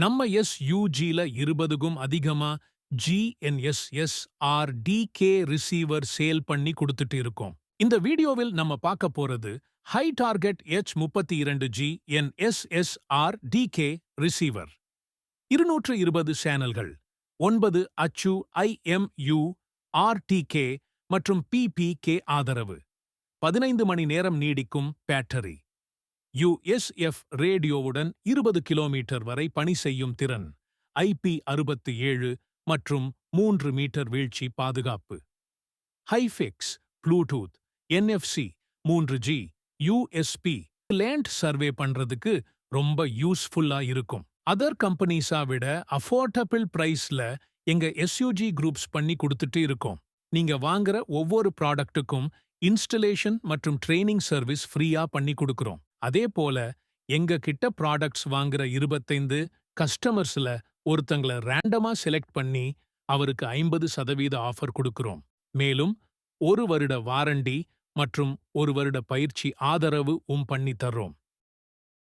நம்ம எஸ்யூஜில 20க்கும் அதிகமா GNSS-RDK receiver sale பண்ணி கொடுத்துட்டு இருக்கோம். இந்த வீடியோவில் நம்ம பார்க்க போறது high target H32G NSS-RDK receiver. 220 சேனல்கள், 9 அச்சு IMU, RTK மற்றும் PPK ஆதரவு, 15 மணி நேரம் நீடிக்கும் பேட்டரி, USF ரேடியோவுடன் 20 கிலோமீட்டர் வரை பணி செய்யும் திறன், IP67 மற்றும் 3 மீட்டர் வீழ்ச்சி பாதுகாப்பு, ஹைஃபிக்ஸ், Bluetooth, NFC, 3G, USB, land survey பண்றதுக்கு ரொம்ப யூஸ்ஃபுல்லா இருக்கும். அதர் கம்பெனிஸா விட அஃபோர்டபிள் பிரைஸ்ல எங்க SUG குரூப்ஸ் பண்ணி கொடுத்துட்டு இருக்கோம். நீங்க வாங்குற ஒவ்வொரு ப்ராடக்ட்டுக்கும் இன்ஸ்டலேஷன் மற்றும் ட்ரெய்னிங் சர்வீஸ் ஃப்ரீயா பண்ணி கொடுக்கிறோம். அதே போல எங்க கிட்ட ப்ராடக்ட்ஸ் வாங்குற 25 கஸ்டமர்ஸ்ல ஒருத்தங்கள ரேண்டமா செலக்ட் பண்ணி அவருக்கு 50% ஆஃபர் கொடுக்கிறோம். மேலும் 1 வருட வாரண்டி மற்றும் 1 வருட பயிற்சி ஆதரவு பண்ணி தர்றோம்.